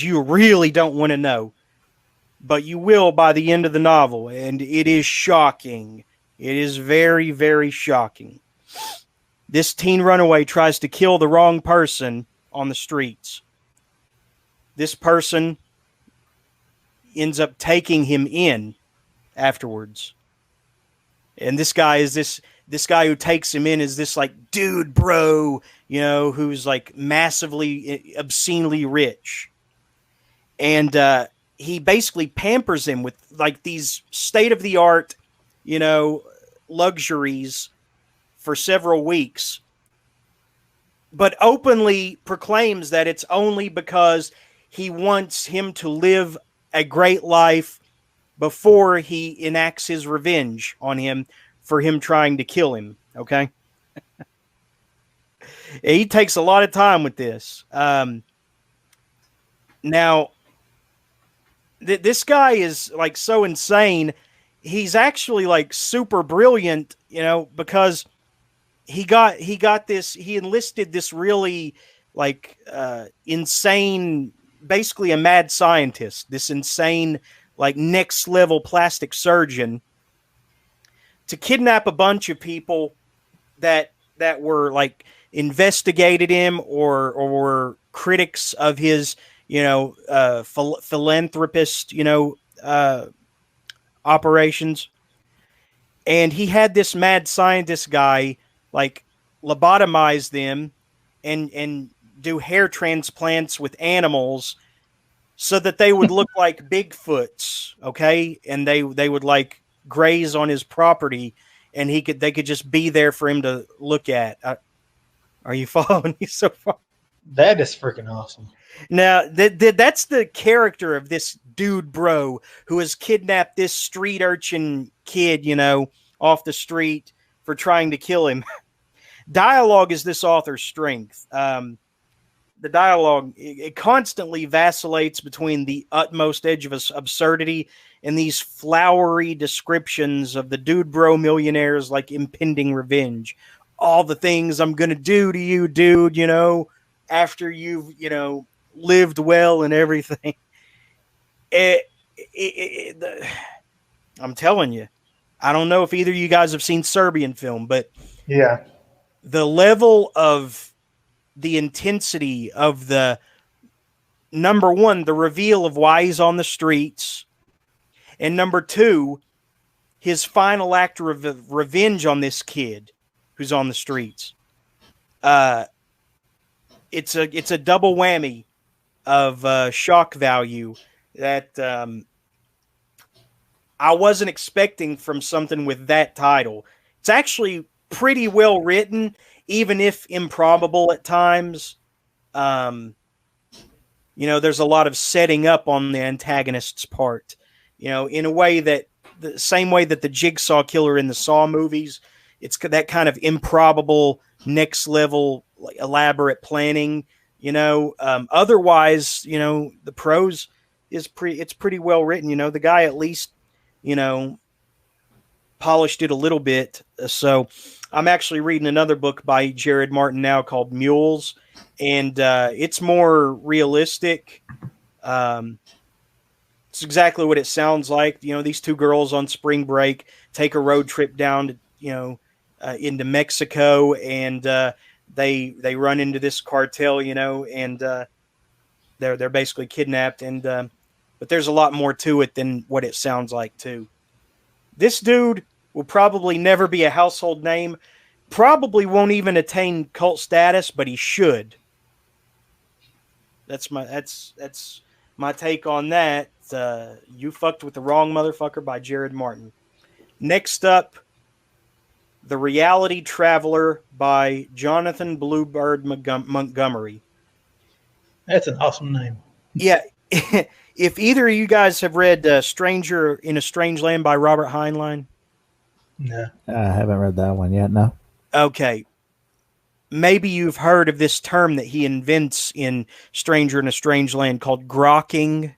you really don't want to know, but you will by the end of the novel, and it is shocking. It is very, very shocking. This teen runaway tries to kill the wrong person on the streets. This person ends up taking him in afterwards. And this guy is this guy who takes him in is this like dude bro, who's like massively obscenely rich. And he basically pampers him with like these state of the art, luxuries for several weeks, but openly proclaims that it's only because he wants him to live a great life before he enacts his revenge on him for him trying to kill him. Okay. He takes a lot of time with this. Now, this guy is like so insane. He's actually like super brilliant, because he enlisted this really like insane, basically a mad scientist, this insane like next level plastic surgeon to kidnap a bunch of people that were like investigated him or were critics of his, philanthropist, operations. And he had this mad scientist guy like lobotomize them and do hair transplants with animals so that they would look like Bigfoots, okay? And they would like graze on his property, and they could just be there for him to look at. Are you following me so far? That is freaking awesome. Now, that's the character of this dude bro who has kidnapped this street urchin kid, off the street for trying to kill him. Dialogue is this author's strength. The dialogue, it constantly vacillates between the utmost edge of absurdity and these flowery descriptions of the dude bro millionaires like impending revenge. All the things I'm going to do to you, dude, after you've, lived well and everything. I'm telling you, I don't know if either of you guys have seen Serbian film, but yeah, the level of the intensity of the number one, the reveal of why he's on the streets, and number two, his final act of revenge on this kid who's on the streets. It's a double whammy of shock value that I wasn't expecting from something with that title. It's actually pretty well written, even if improbable at times. There's a lot of setting up on the antagonist's part, in a way that the same way that the Jigsaw Killer in the Saw movies, it's that kind of improbable next level, like, elaborate planning, otherwise, the prose is pretty well written. The guy at least, polished it a little bit. So I'm actually reading another book by Jared Martin now called Mules, and it's more realistic. It's exactly what it sounds like. These two girls on spring break take a road trip down to, into Mexico, and they run into this cartel, and they're basically kidnapped, and but there's a lot more to it than what it sounds like too. This dude will probably never be a household name, probably won't even attain cult status, but he should. That's my take on that. You Fucked with the Wrong Motherfucker by Jared Martin. Next up, The Reality Traveler by Jonathan Bluebird Montgomery. That's an awesome name. Yeah. If either of you guys have read Stranger in a Strange Land by Robert Heinlein. No. I haven't read that one yet, no. Okay. Maybe you've heard of this term that he invents in Stranger in a Strange Land called grokking.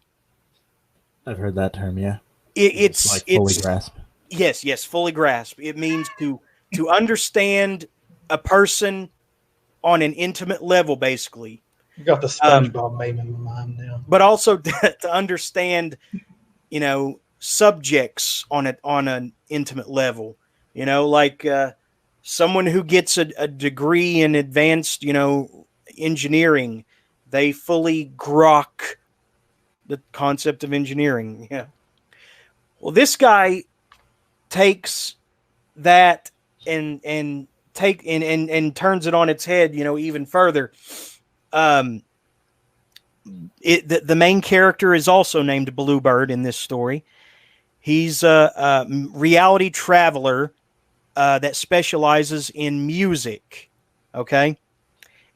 I've heard that term, yeah. It's like fully grasp. Yes, fully grasp. It means to understand a person on an intimate level, basically. You got the SpongeBob meme in my mind now. but also to understand, subjects on an intimate level. Like someone who gets a degree in advanced, engineering, they fully grok the concept of engineering. Yeah. Well, this guy takes that and turns it on its head, even further. The main character is also named Bluebird in this story. He's a reality traveler that specializes in music. Okay.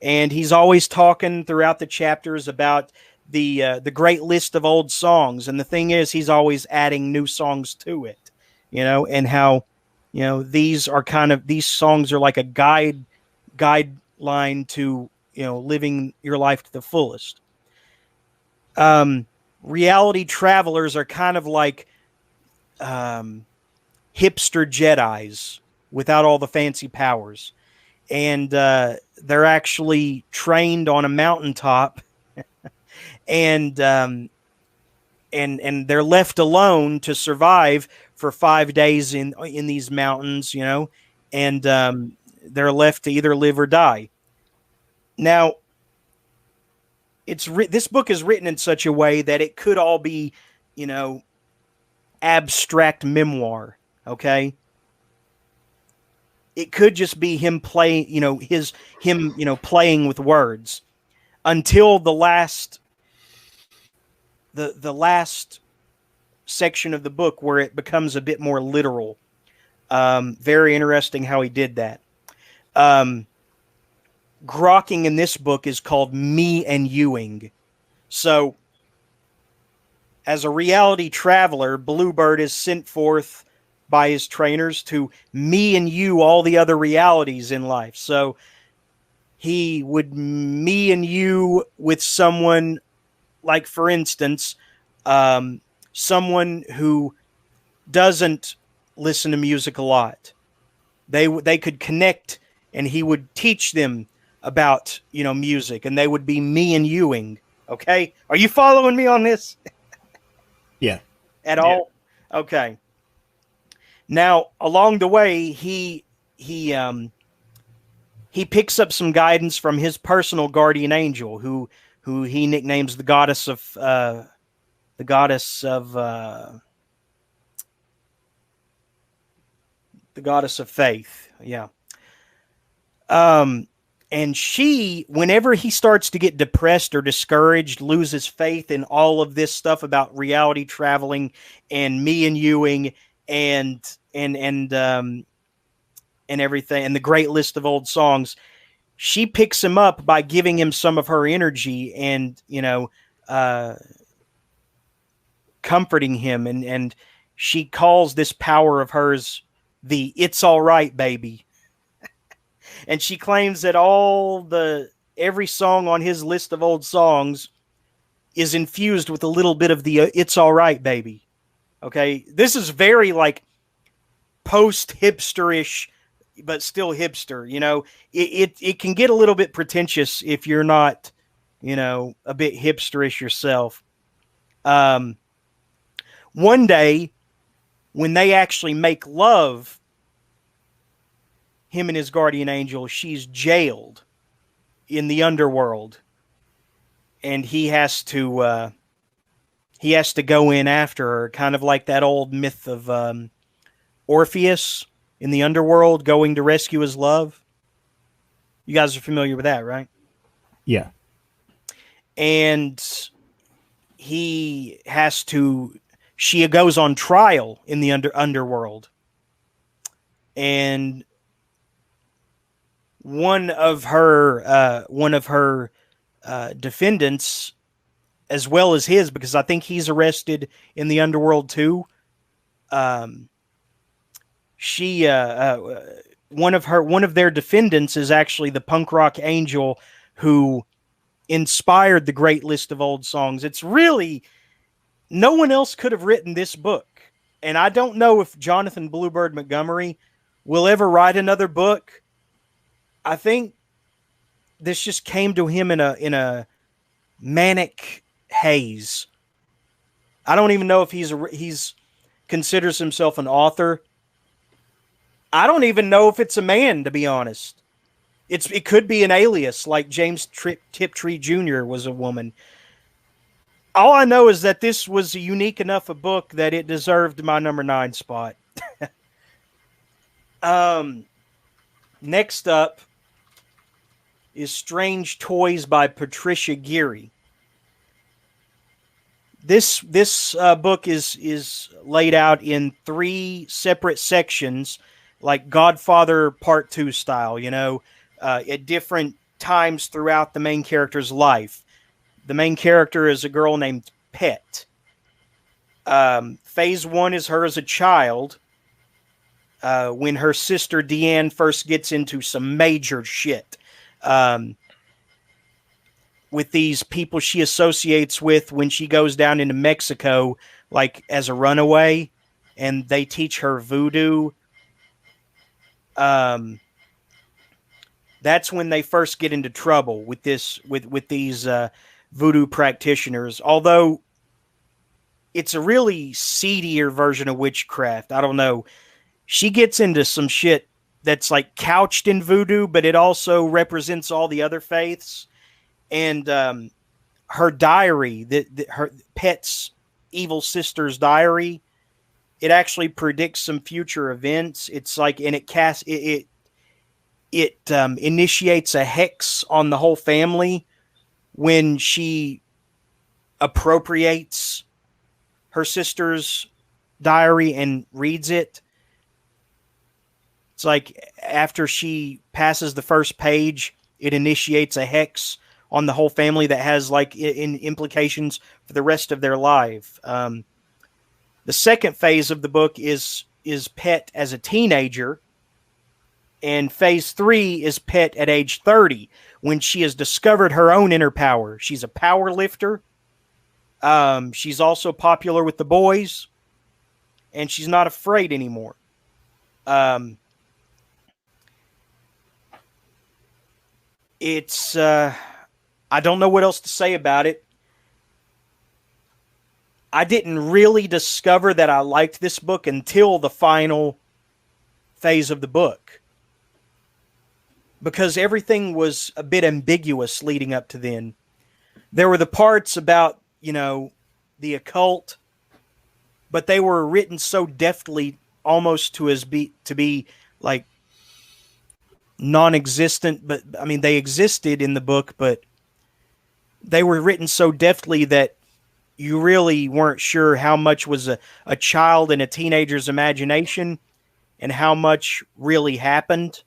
And he's always talking throughout the chapters about the great list of old songs. And the thing is, he's always adding new songs to it, and how, these songs are like a guideline to, living your life to the fullest. Reality travelers are kind of like hipster Jedis without all the fancy powers. And they're actually trained on a mountaintop and they're left alone to survive for 5 days in these mountains, and they're left to either live or die. Now, this book is written in such a way that it could all be, abstract memoir. Okay. It could just be him playing, playing with words until the last section of the book where it becomes a bit more literal. Very interesting how he did that. Grokking in this book is called me and youing. So, as a reality traveler, Bluebird is sent forth by his trainers to me and you all the other realities in life. So, he would me and you with someone, like, for instance, someone who doesn't listen to music a lot. They could connect, and he would teach them about, music, and they would be me and youing. Okay. Are you following me on this? Yeah. At all? Okay. Now, along the way, he picks up some guidance from his personal guardian angel, who he nicknames the goddess of faith. Yeah. And she, whenever he starts to get depressed or discouraged, loses faith in all of this stuff about reality traveling and me and youing and everything, and the great list of old songs, she picks him up by giving him some of her energy and, comforting him. And she calls this power of hers the "It's All Right, Baby." And she claims that every song on his list of old songs is infused with a little bit of the "It's All Right, Baby." Okay. This is very like post-hipsterish, but still hipster. It can get a little bit pretentious if you're not, a bit hipsterish yourself. One day when they actually make love, him and his guardian angel, she's jailed in the underworld, and he has to go in after her, kind of like that old myth of Orpheus in the underworld going to rescue his love. You guys are familiar with that, right? Yeah. And she goes on trial in the underworld, and one of her defendants, as well as his, because I think he's arrested in the underworld too. One of their defendants is actually the punk rock angel who inspired the great list of old songs. It's really, no one else could have written this book, and I don't know if Jonathan Bluebird Montgomery will ever write another book. I think this just came to him in a Manic Hayes. I don't even know if he's considers himself an author. I don't even know if it's a man, to be honest. It could be an alias, like James Tiptree Jr. was a woman. All I know is that this was a unique enough a book that it deserved my number 9 spot. Next up is Strange Toys by Patricia Geary. This book is laid out in 3 separate sections, like Godfather Part 2 style, at different times throughout the main character's life. The main character is a girl named Pet. Phase 1 is her as a child, when her sister Deanne first gets into some major shit. With these people she associates with when she goes down into Mexico, like as a runaway, and they teach her voodoo. That's when they first get into trouble with these voodoo practitioners. Although it's a really seedier version of witchcraft. I don't know. She gets into some shit that's like couched in voodoo, but it also represents all the other faiths. And her diary, her Pet's evil sister's diary, it actually predicts some future events. It's like, and it initiates a hex on the whole family when she appropriates her sister's diary and reads it. It's like after she passes the first page, it initiates a hex on the whole family that has like implications for the rest of their life. The second phase of the book is Pet as a teenager, and phase 3 is Pet at age 30, when she has discovered her own inner power. She's a power lifter. She's also popular with the boys, and she's not afraid anymore. It's I don't know what else to say about it. I didn't really discover that I liked this book until the final phase of the book, because everything was a bit ambiguous leading up to then. There were the parts about, the occult, but they were written so deftly, almost to be like non-existent. But I mean, they existed in the book, but they were written so deftly that you really weren't sure how much was a child and a teenager's imagination and how much really happened.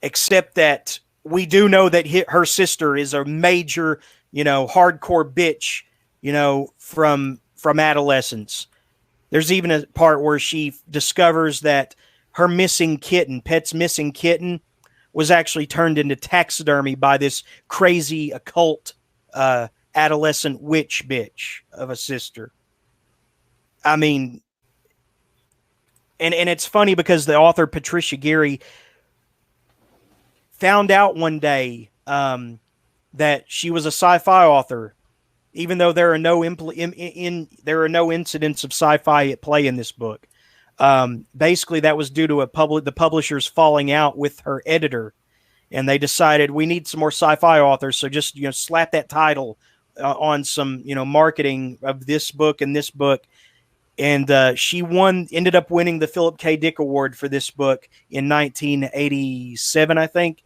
Except that we do know that her sister is a major, hardcore bitch, from adolescence. There's even a part where she discovers that her missing kitten, Pet's missing kitten, was actually turned into taxidermy by this crazy occult adolescent witch bitch of a sister. I mean, and it's funny because the author Patricia Geary found out one day that she was a sci-fi author, even though there are no incidents of sci-fi at play in this book. Basically, that was due to the publishers falling out with her editor, and they decided we need some more sci-fi authors. So just slap that title on some marketing of this book and this book, and she ended up winning the Philip K. Dick Award for this book in 1987, I think.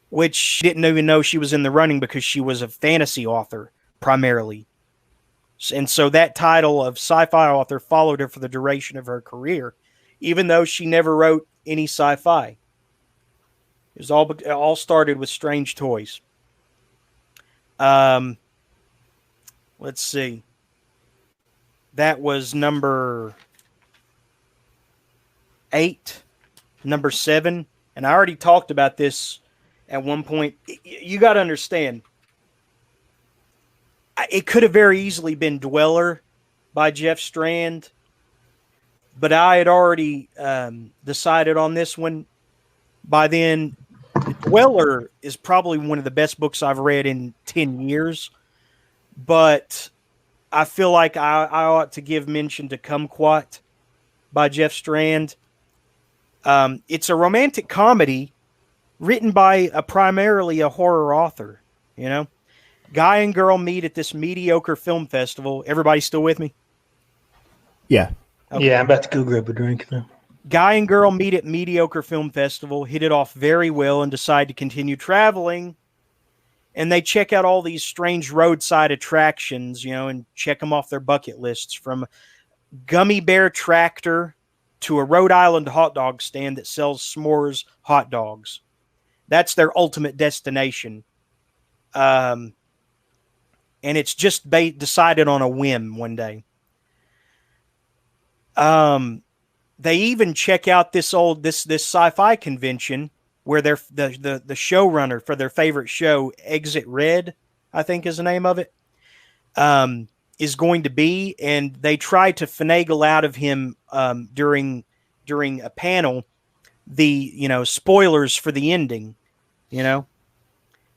Which she didn't even know she was in the running because she was a fantasy author primarily. And so that title of sci-fi author followed her for the duration of her career, even though she never wrote any sci-fi. It all started with Strange Toys. Let's see. That was number 8, number 7. And I already talked about this at one point. You got to understand, it could have very easily been Dweller by Jeff Strand, but I had already decided on this one. By then, Dweller is probably one of the best books I've read in 10 years, but I feel like I ought to give mention to Kumquat by Jeff Strand. It's a romantic comedy written by primarily a horror author, you know? Guy and girl meet at this mediocre film festival. Everybody still with me? Yeah. Okay. Yeah, I'm about to go grab a drink now. Guy and girl meet at mediocre film festival, hit it off very well, and decide to continue traveling. And they check out all these strange roadside attractions, you know, and check them off their bucket lists, from Gummy Bear Tractor to a Rhode Island hot dog stand that sells s'mores hot dogs. That's their ultimate destination. And it's just decided on a whim one day. They even check out this sci-fi convention where the showrunner for their favorite show, Exit Red, I think is the name of it, is going to be, and they try to finagle out of him during a panel the spoilers for the ending, and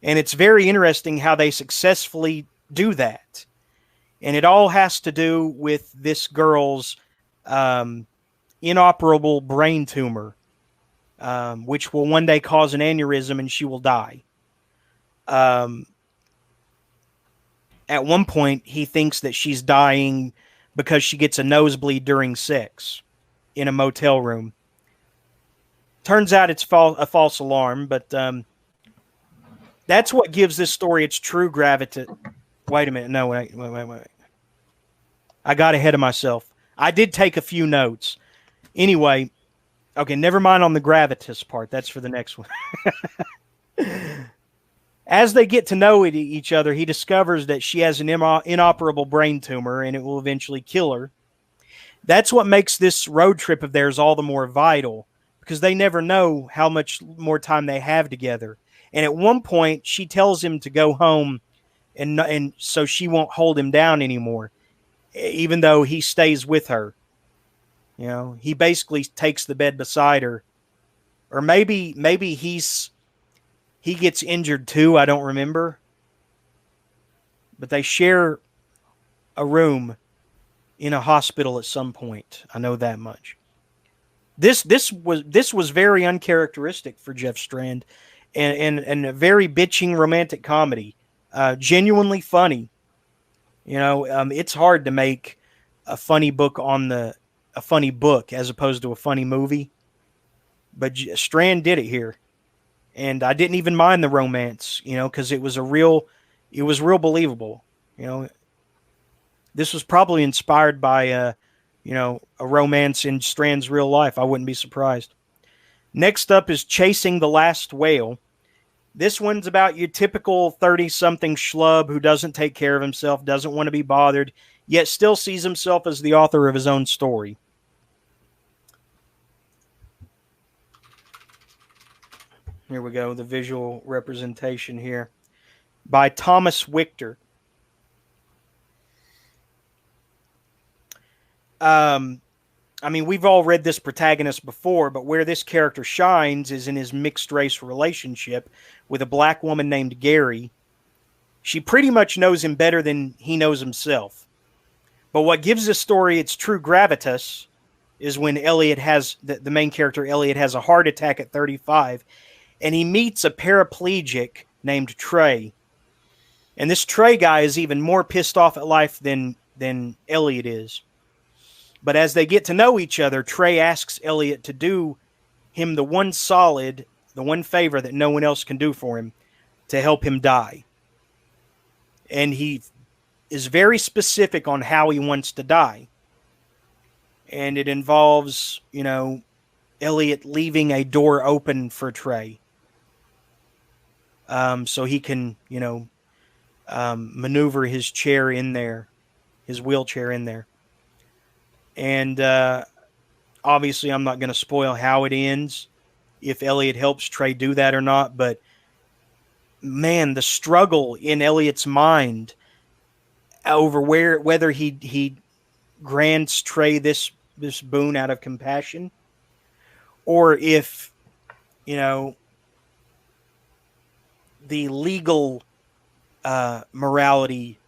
it's very interesting how they successfully do that, and it all has to do with this girl's inoperable brain tumor, which will one day cause an aneurysm and she will die. At one point, he thinks that she's dying because she gets a nosebleed during sex in a motel room. Turns out it's a false alarm, but that's what gives this story its true gravity. Wait a minute. No, wait. I got ahead of myself. I did take a few notes. Anyway, okay, never mind on the gravitas part. That's for the next one. As they get to know each other, he discovers that she has an inoperable brain tumor and it will eventually kill her. That's what makes this road trip of theirs all the more vital, because they never know how much more time they have together. And at one point, she tells him to go home, and so she won't hold him down anymore, even though he stays with her. He basically takes the bed beside her. Or maybe he gets injured too, I don't remember. But they share a room in a hospital at some point. I know that much. This was very uncharacteristic for Jeff Strand, and a very bitching romantic comedy. Genuinely funny. It's hard to make a funny book a funny book as opposed to a funny movie, but Strand did it here, and I didn't even mind the romance, because it was real believable. This was probably inspired by a romance in Strand's real life. I wouldn't be surprised. Next up is Chasing the Last Whale. This one's about your typical 30-something schlub who doesn't take care of himself, doesn't want to be bothered, yet still sees himself as the author of his own story. Here we go, the visual representation here by Thomas Wichter. We've all read this protagonist before, but where this character shines is in his mixed-race relationship with a black woman named Gary. She pretty much knows him better than he knows himself. But what gives this story its true gravitas is when Elliot has, the main character Elliot, has a heart attack at 35, and he meets a paraplegic named Trey. And this Trey guy is even more pissed off at life than Elliot is. But as they get to know each other, Trey asks Elliot to do him the one favor that no one else can do for him, to help him die. And he is very specific on how he wants to die. And it involves, Elliot leaving a door open for Trey. So he can, maneuver his chair in there, his wheelchair in there. And obviously I'm not going to spoil how it ends, if Elliot helps Trey do that or not. But, man, the struggle in Elliot's mind over whether he grants Trey this boon out of compassion, or if, the legal morality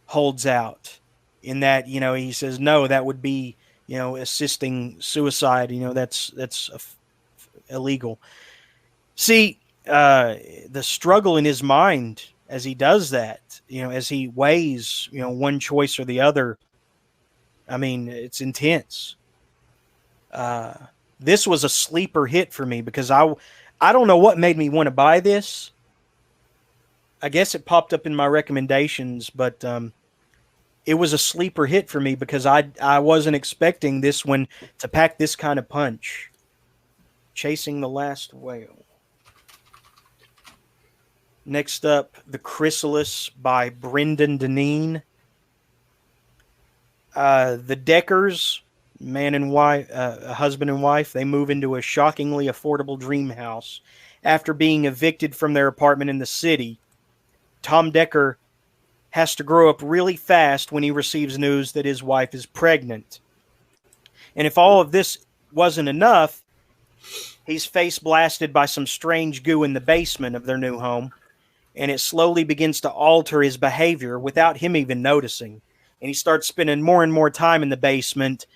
holds out in that, he says, no, that would be, assisting suicide. That's illegal. See, the struggle in his mind as he does that, as he weighs, one choice or the other. I mean, it's intense. This was a sleeper hit for me because I don't know what made me want to buy this. I guess it popped up in my recommendations, but it was a sleeper hit for me because I wasn't expecting this one to pack this kind of punch. Chasing the Last Whale. Next up, The Chrysalis by Brendan Deneen. The Deckers, man and wife, husband and wife, they move into a shockingly affordable dream house after being evicted from their apartment in the city. Tom Decker has to grow up really fast when he receives news that his wife is pregnant. And if all of this wasn't enough, he's face blasted by some strange goo in the basement of their new home, and it slowly begins to alter his behavior without him even noticing. And he starts spending more and more time in the basement,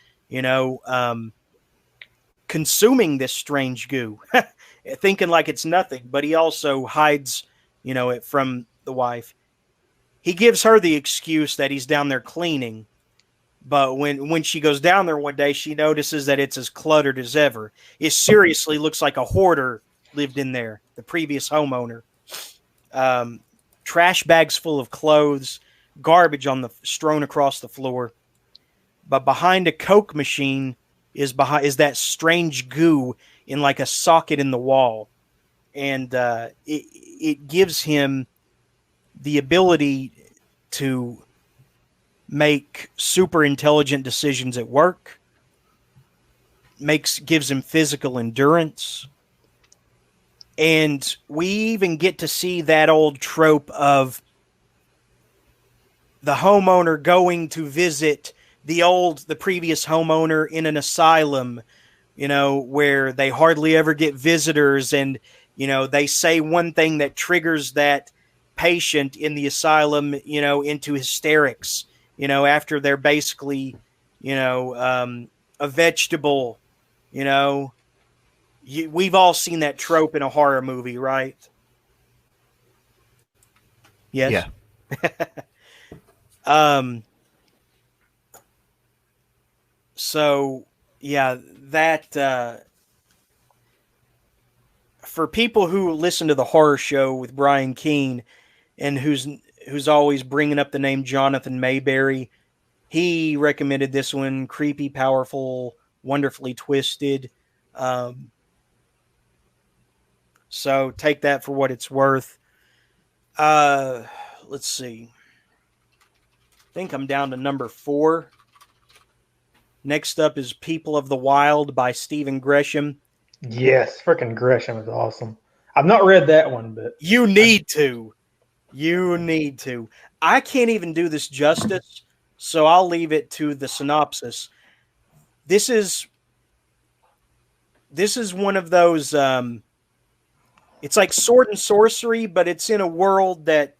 consuming this strange goo, thinking like it's nothing, but he also hides, it from the wife. He gives her the excuse that he's down there cleaning, but when she goes down there one day, she notices that it's as cluttered as ever. It seriously looks like a hoarder lived in there, the previous homeowner. Trash bags full of clothes, garbage strewn across the floor. But behind a Coke machine is that strange goo in like a socket in the wall, and it gives him the ability to make super intelligent decisions at work. Gives him physical endurance. And we even get to see that old trope of the homeowner going to visit the previous homeowner in an asylum, where they hardly ever get visitors, and, they say one thing that triggers that patient in the asylum, into hysterics, after they're basically, a vegetable, we've all seen that trope in a horror movie, right? Yes. Yeah. So yeah, that, for people who listen to the horror show with Brian Keene and who's always bringing up the name Jonathan Mayberry, he recommended this one, creepy, powerful, wonderfully twisted. So take that for what it's worth. Let's see. I think I'm down to number 4. Next up is People of the Wild by Stephen Gresham. Yes, freaking Gresham is awesome. I've not read that one, but you need to. You need to. I can't even do this justice, so I'll leave it to the synopsis. This is one of those. It's like sword and sorcery, but it's in a world that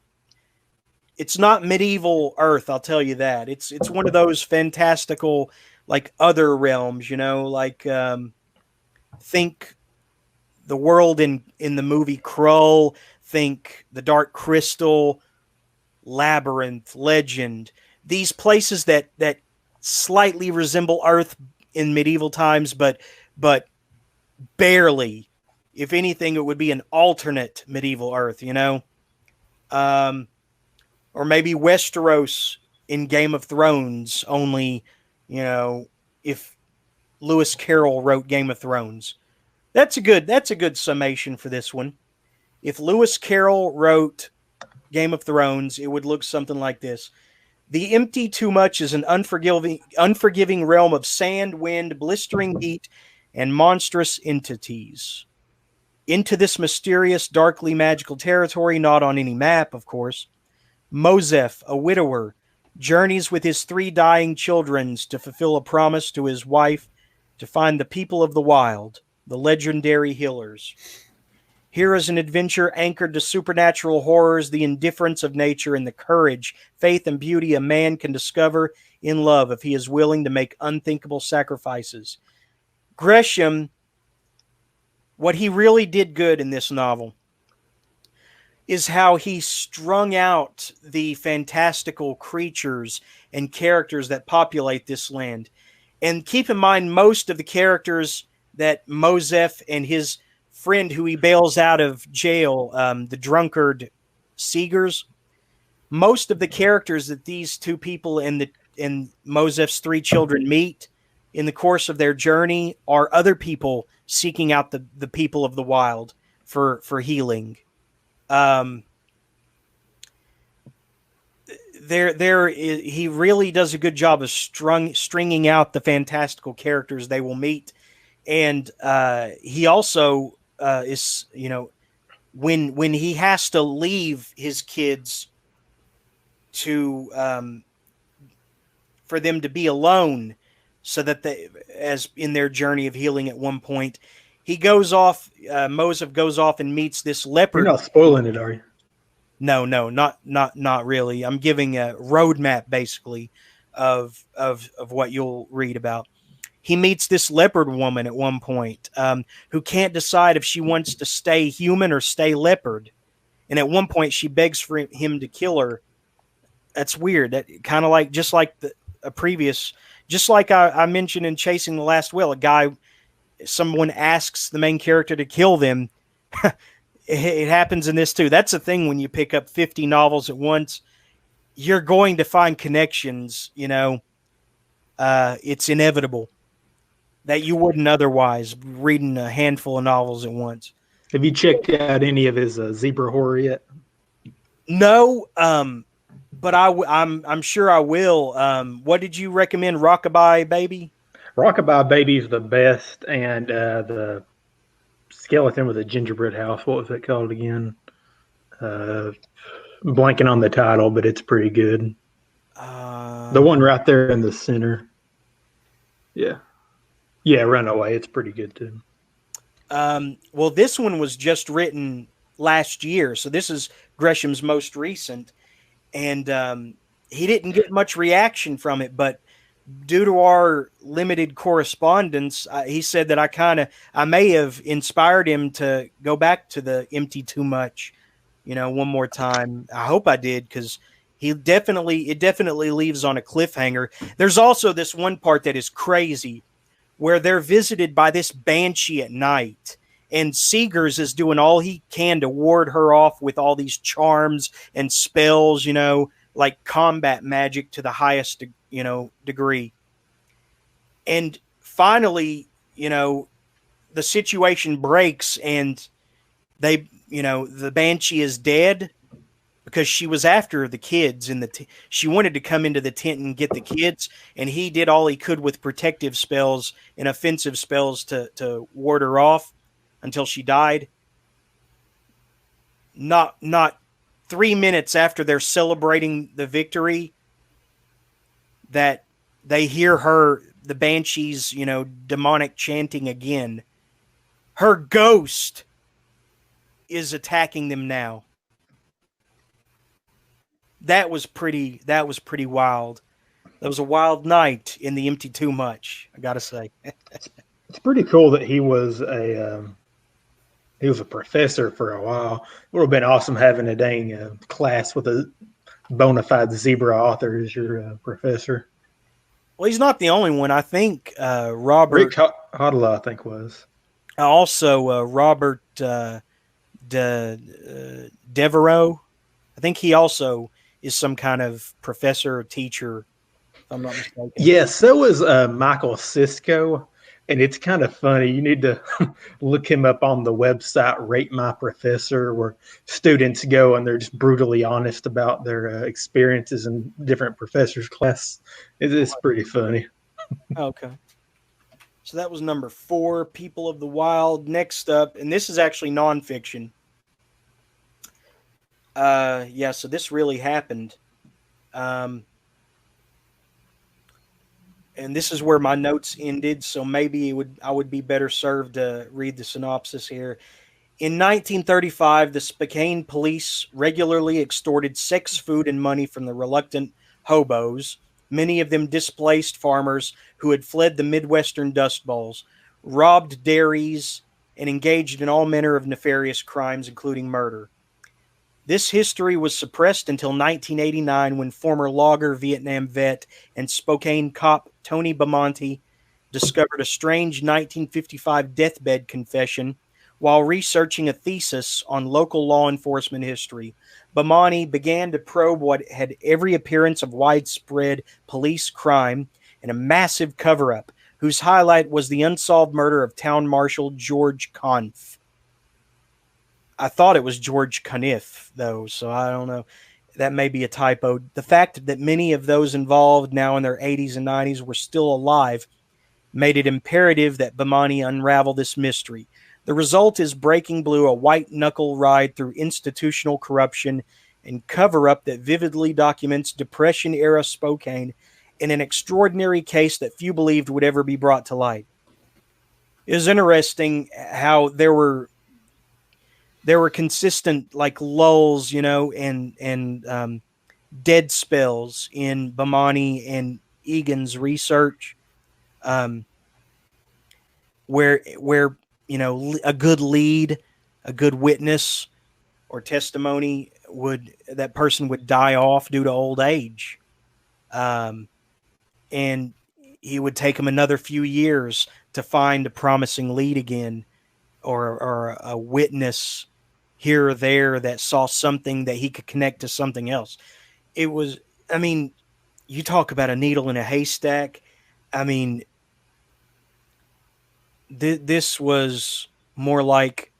it's not medieval Earth. I'll tell you that. It's one of those fantastical, like, other realms. Like think the world in the movie Krull. Think the Dark Crystal, Labyrinth, Legend. These places that slightly resemble Earth in medieval times, but barely. If anything, it would be an alternate medieval Earth, or maybe Westeros in Game of Thrones, only, if Lewis Carroll wrote Game of Thrones. That's a good summation for this one. If Lewis Carroll wrote Game of Thrones, it would look something like this. The empty too much is an unforgiving realm of sand, wind, blistering heat, and monstrous entities. Into this mysterious, darkly magical territory, not on any map, of course, Mosef, a widower, journeys with his 3 dying children to fulfill a promise to his wife to find the people of the wild, the legendary healers. Here is an adventure anchored to supernatural horrors, the indifference of nature, and the courage, faith, and beauty a man can discover in love if he is willing to make unthinkable sacrifices. Gresham, what he really did good in this novel is how he strung out the fantastical creatures and characters that populate this land. And keep in mind, most of the characters that Mosef and his friend who he bails out of jail, the drunkard Seegers, most of the characters that these two people and Mosef's three children meet in the course of their journey are other people seeking out the people of the wild for healing. He really does a good job of stringing out the fantastical characters they will meet, and he also is, when he has to leave his kids to for them to be alone, so that they, as in their journey of healing at one point, he goes off. Mosef goes off and meets this leopard. You're not spoiling it, are you? No, not really. I'm giving a roadmap basically of what you'll read about. He meets this leopard woman at one point, who can't decide if she wants to stay human or stay leopard. And at one point, she begs for him to kill her. That's weird. That kind of like, just like just like I mentioned in Chasing the Last Will, someone asks the main character to kill them. It happens in this too. That's the thing when you pick up 50 novels at once, you're going to find connections. It's inevitable that you wouldn't otherwise reading a handful of novels at once. Have you checked out any of his zebra horror yet? No, but I'm sure I will. What did you recommend? Rockabye Baby? Rockabye Baby is the best, and the Skeleton with a Gingerbread House. What was it called again? Blanking on the title, but it's pretty good. The one right there in the center. Yeah. Yeah, Runaway. It's pretty good too. Well, this one was just written last year, so this is Gresham's most recent, and he didn't get much reaction from it, but due to our limited correspondence, he said that I may have inspired him to go back to the Empty Too Much, one more time. I hope I did, because it definitely leaves on a cliffhanger. There's also this one part that is crazy, where they're visited by this banshee at night, and Seegers is doing all he can to ward her off with all these charms and spells, like combat magic to the highest, degree. And finally, the situation breaks, and the banshee is dead, because she was after the kids she wanted to come into the tent and get the kids, and he did all he could with protective spells and offensive spells to ward her off until she died. Not 3 minutes after they're celebrating the victory, that they hear the banshee's, demonic chanting again. Her ghost is attacking them now. That was pretty wild. That was a wild night in the Empty Too Much, I gotta say. It's pretty cool that he was a professor for a while. It would have been awesome having a dang class with a bona fide zebra author as your professor. Well, he's not the only one. I think Robert Rick Hodela, I think, was. Also, Robert Devereaux. I think he also is some kind of professor or teacher, if I'm not mistaken. Yeah, so is Michael Cisco, and it's kind of funny. You need to look him up on the website Rate My Professor, where students go and they're just brutally honest about their experiences in different professors' class. It's pretty funny. Okay. So that was number 4, People of the Wild. Next up, and this is actually nonfiction. So this really happened. And this is where my notes ended, so maybe I would be better served to read the synopsis here. In 1935, the Spokane police regularly extorted sex, food, and money from the reluctant hobos, many of them displaced farmers who had fled the Midwestern Dust Bowls, robbed dairies, and engaged in all manner of nefarious crimes, including murder. This history was suppressed until 1989 when former logger, Vietnam vet, and Spokane cop Tony Bamonte discovered a strange 1955 deathbed confession while researching a thesis on local law enforcement history. Bamonte began to probe what had every appearance of widespread police crime and a massive cover-up, whose highlight was the unsolved murder of Town Marshal George Conniff. I thought it was George Conniff, though, so I don't know. That may be a typo. The fact that many of those involved now in their 80s and 90s were still alive made it imperative that Bamonte unravel this mystery. The result is Breaking Blue, a white-knuckle ride through institutional corruption and cover-up that vividly documents Depression-era Spokane in an extraordinary case that few believed would ever be brought to light. It was interesting how there were consistent like lulls, and dead spells in Bamonte and Egan's research, where a good lead, a good witness or testimony that person would die off due to old age, and he would take him another few years to find a promising lead again, or a witness here or there that saw something that he could connect to something else. It was, you talk about a needle in a haystack. This was more like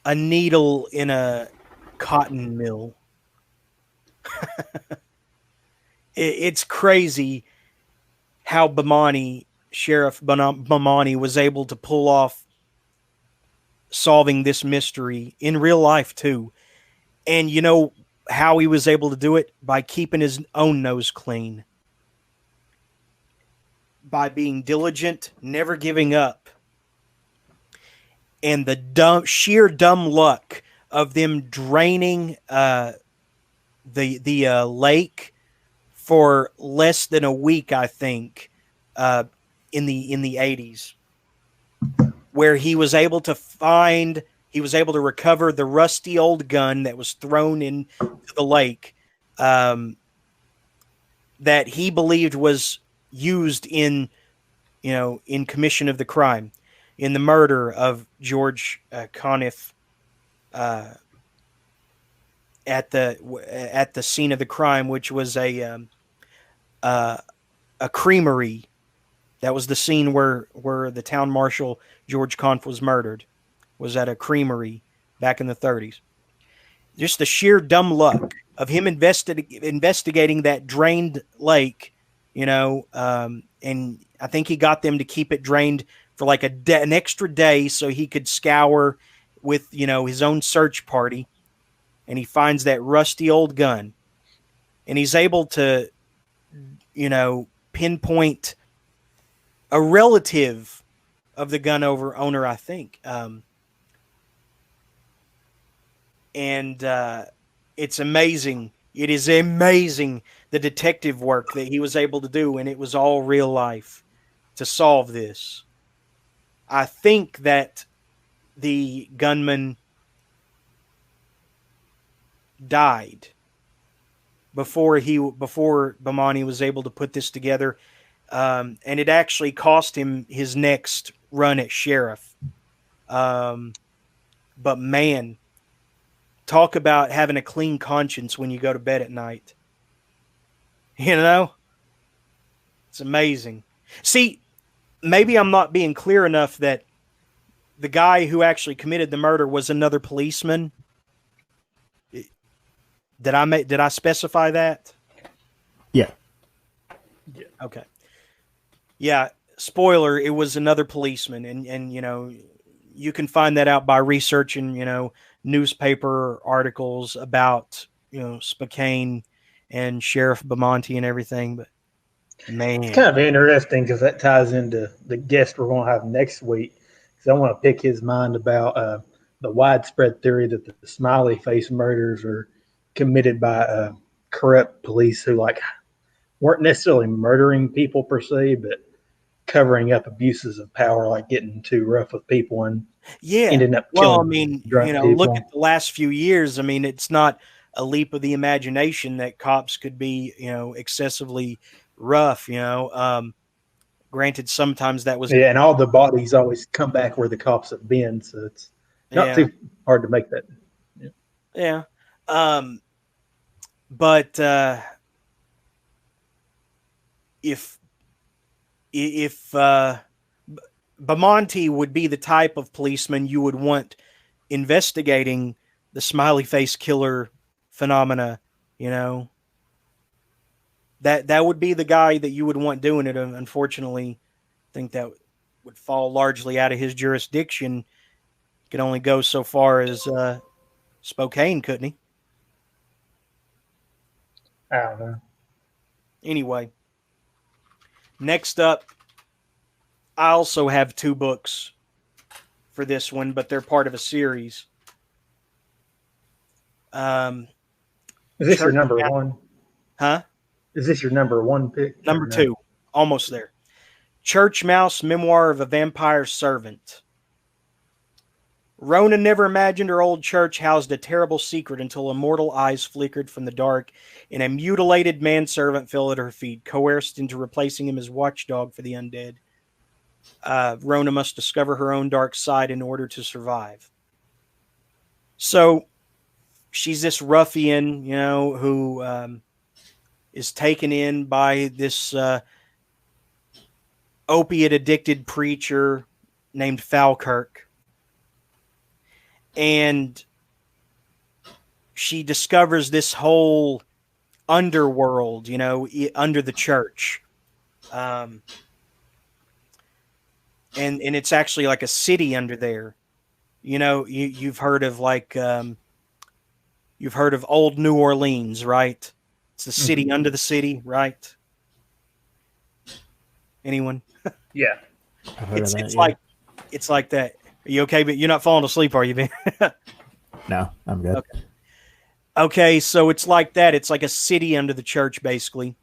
a needle in a cotton mill. It's crazy how Sheriff Bamonte was able to pull off solving this mystery in real life too. And you know how he was able to do it? By keeping his own nose clean. By being diligent, never giving up. And the sheer dumb luck of them draining the lake for less than a week, I think, in the 80s. Where he was able to recover the rusty old gun that was thrown into the lake, that he believed was used in commission of the crime, in the murder of George Conniff, at the scene of the crime, which was a creamery. That was the scene where the town marshal George Conniff was murdered, was at a creamery back in the 30s. Just the sheer dumb luck of him investigating that drained lake, and I think he got them to keep it drained for like an extra day so he could scour with, his own search party, and he finds that rusty old gun, and he's able to, pinpoint a relative of the gun owner, I think. It's amazing. It is amazing the detective work that he was able to do, and it was all real life to solve this. I think that the gunman died before Bamonte was able to put this together. And it actually cost him his next run at sheriff. But man, talk about having a clean conscience when you go to bed at night. It's amazing. See, maybe I'm not being clear enough that the guy who actually committed the murder was another policeman. Did I specify that? Yeah. Okay. Yeah, spoiler, it was another policeman, and you can find that out by researching, newspaper articles about, Spokane and Sheriff Bamonte and everything. But man, it's kind of interesting because that ties into the guest we're going to have next week. Because I want to pick his mind about the widespread theory that the smiley face murders are committed by corrupt police who like weren't necessarily murdering people per se, but covering up abuses of power, like getting too rough with people and ending up killing. Well, I mean, drunk look people. at the last few years. I mean, it's not a leap of the imagination that cops could be, excessively rough. Granted, sometimes that was Yeah, and all the bodies always come back where the cops have been, so it's not too hard to make that. Yeah. But if Bamonte would be the type of policeman you would want investigating the smiley face killer phenomena, that would be the guy that you would want doing it. Unfortunately, I think that would fall largely out of his jurisdiction. Could only go so far as Spokane, couldn't he? I don't know. Anyway, next up, I also have 2 books for this one, but they're part of a series. Is this your number one? Huh? Is this your number one pick? Number 2. Almost there. Church Mouse, Memoir of a Vampire Servant. Rona never imagined her old church housed a terrible secret until immortal eyes flickered from the dark and a mutilated manservant fell at her feet, coerced into replacing him as watchdog for the undead. Rona must discover her own dark side in order to survive. So she's this ruffian, who is taken in by this opiate-addicted preacher named Falkirk. And she discovers this whole underworld, under the church. And it's actually like a city under there. You've heard of you've heard of old New Orleans, right? It's the city under the city, right? Anyone? Yeah. It's like that. Are you okay? But you're not falling asleep, are you, Ben? No, I'm good. Okay, so it's like that. It's like a city under the church, basically.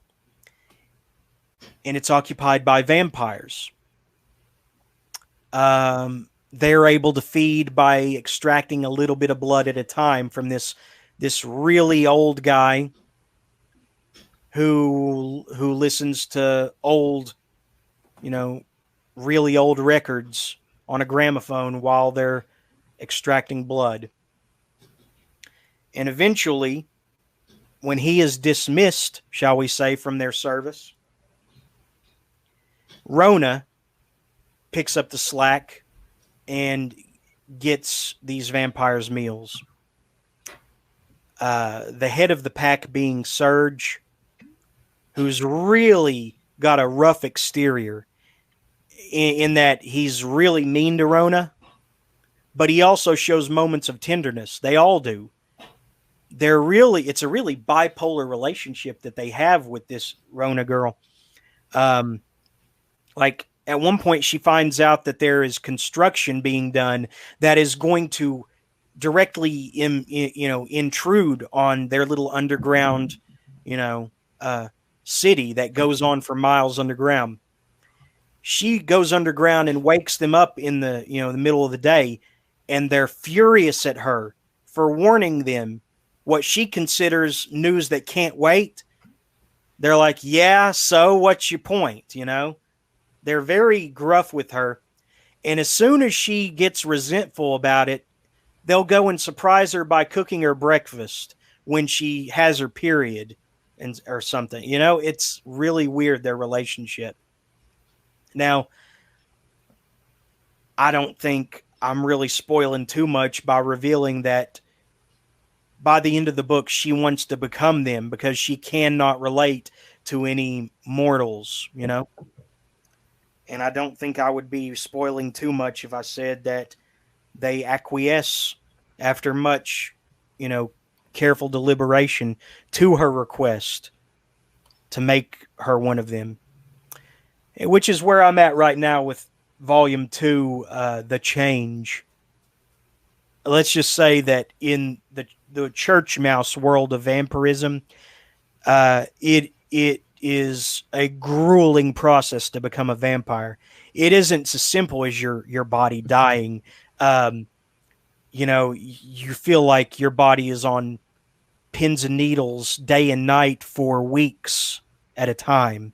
And it's occupied by vampires. They're able to feed by extracting a little bit of blood at a time from this really old guy who listens to old, really old records on a gramophone while they're extracting blood. And eventually, when he is dismissed, shall we say, from their service, Rona picks up the slack and gets these vampires' meals. The head of the pack being Serge, who's really got a rough exterior in that he's really mean to Rona, but he also shows moments of tenderness. They all do. It's a really bipolar relationship that they have with this Rona girl. Like at one point she finds out that there is construction being done that is going to directly intrude on their little underground, city that goes on for miles underground. She goes underground and wakes them up in the middle of the day, and they're furious at her for warning them what she considers news that can't wait. They're like, yeah, so what's your point? They're very gruff with her. And as soon as she gets resentful about it, they'll go and surprise her by cooking her breakfast when she has her period or something. It's really weird, their relationship. Now, I don't think I'm really spoiling too much by revealing that by the end of the book, she wants to become them because she cannot relate to any mortals, And I don't think I would be spoiling too much if I said that they acquiesce after much, careful deliberation to her request to make her one of them. Which is where I'm at right now with Volume 2, The Change. let's just say that in the church mouse world of vampirism, it is a grueling process to become a vampire. It isn't as simple as your body dying. You feel like your body is on pins and needles day and night for weeks at a time.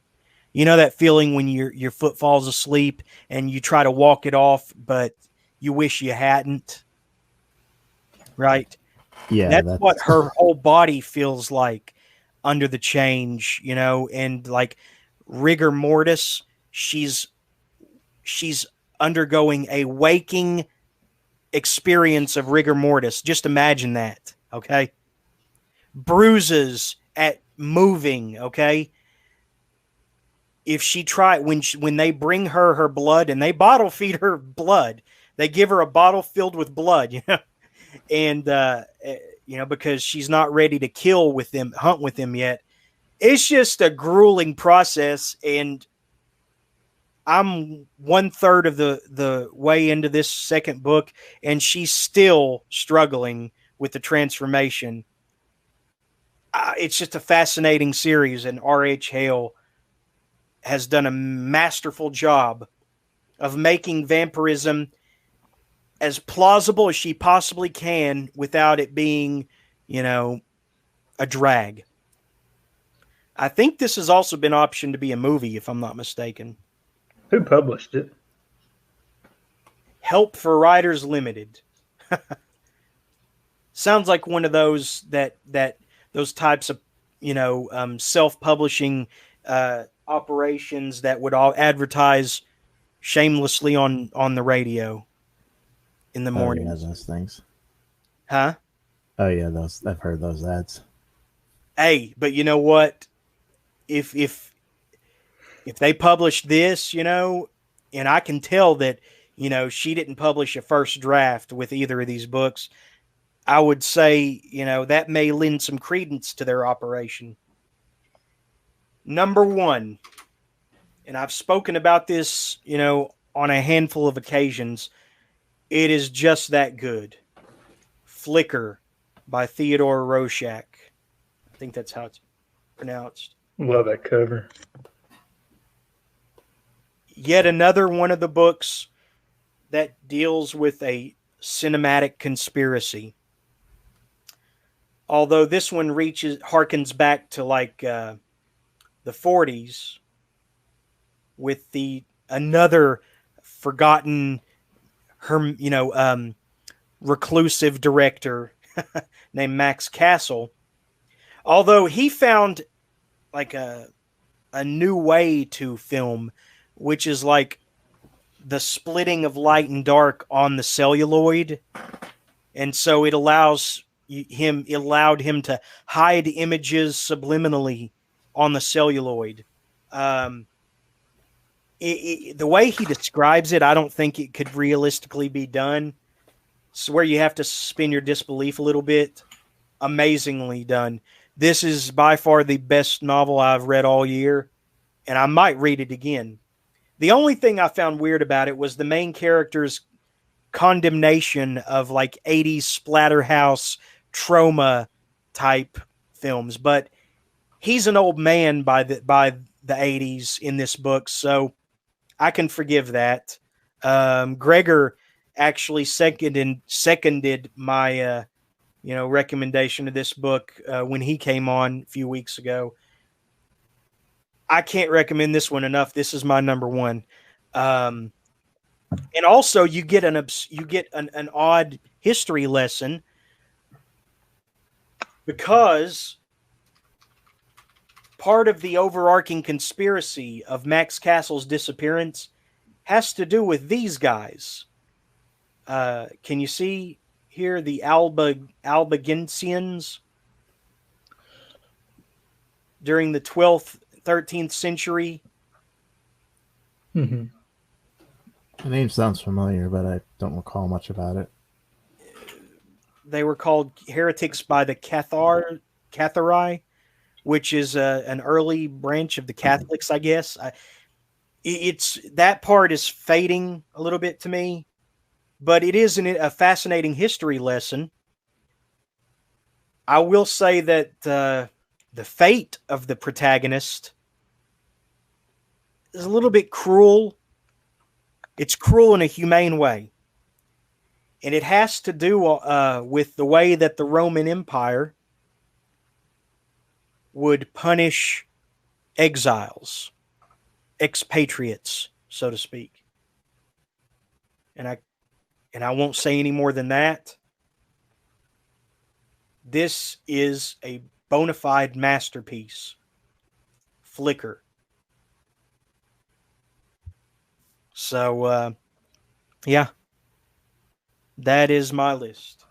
You know that feeling when your foot falls asleep and you try to walk it off, but you wish you hadn't, right? Yeah, That's what her whole body feels like under the change, and like rigor mortis, she's undergoing a waking experience of rigor mortis. Just imagine that, okay? Bruises at moving, okay? If she when they bring her blood and they bottle feed her blood, they give her a bottle filled with blood, and because she's not ready to hunt with them yet. It's just a grueling process, and I'm 1/3 of the way into this second book, and she's still struggling with the transformation. It's just a fascinating series, and R.H. Hale has done a masterful job of making vampirism as plausible as she possibly can without it being, a drag. I think this has also been optioned to be a movie, if I'm not mistaken. Who published it? Help for Writers Limited. Sounds like one of those those types of self-publishing operations that would all advertise shamelessly on the radio in the morning. Oh, yeah, those things. Huh? Oh yeah, I've heard those ads. Hey, but you know what? If they published this, and I can tell that, she didn't publish a first draft with either of these books, I would say, that may lend some credence to their operation. Number 1, and I've spoken about this, on a handful of occasions. It is just that good. Flicker by Theodore Roshak. I think that's how it's pronounced. Love that cover. Yet another one of the books that deals with a cinematic conspiracy. Although this one harkens back to like the 40s with another forgotten reclusive director named Max Castle. Although he found like a new way to film, which is like the splitting of light and dark on the celluloid. And so it allowed him to hide images subliminally on the celluloid. The way he describes it, I don't think it could realistically be done. It's where you have to suspend your disbelief a little bit. Amazingly done. This is by far the best novel I've read all year, and I might read it again. The only thing I found weird about it was the main character's condemnation of like 80s splatterhouse trauma type films, but he's an old man by the 80s in this book, so I can forgive that. Gregor actually seconded my recommendation of this book when he came on a few weeks ago. I can't recommend this one enough. This is my number 1. And also you get an odd history lesson, because part of the overarching conspiracy of Max Castle's disappearance has to do with these guys. Can you see here the Albigensians during the 12th, 13th century? Mm-hmm. The name sounds familiar, but I don't recall much about it. They were called heretics by the Cathari, which is an early branch of the Catholics, I guess. It's that part is fading a little bit to me, but it is a fascinating history lesson. I will say that the fate of the protagonist is a little bit cruel. It's cruel in a humane way. And it has to do with the way that the Roman Empire would punish exiles, expatriates, so to speak. And I won't say any more than that. This is a bona fide masterpiece. Flicker. So, yeah, that is my list.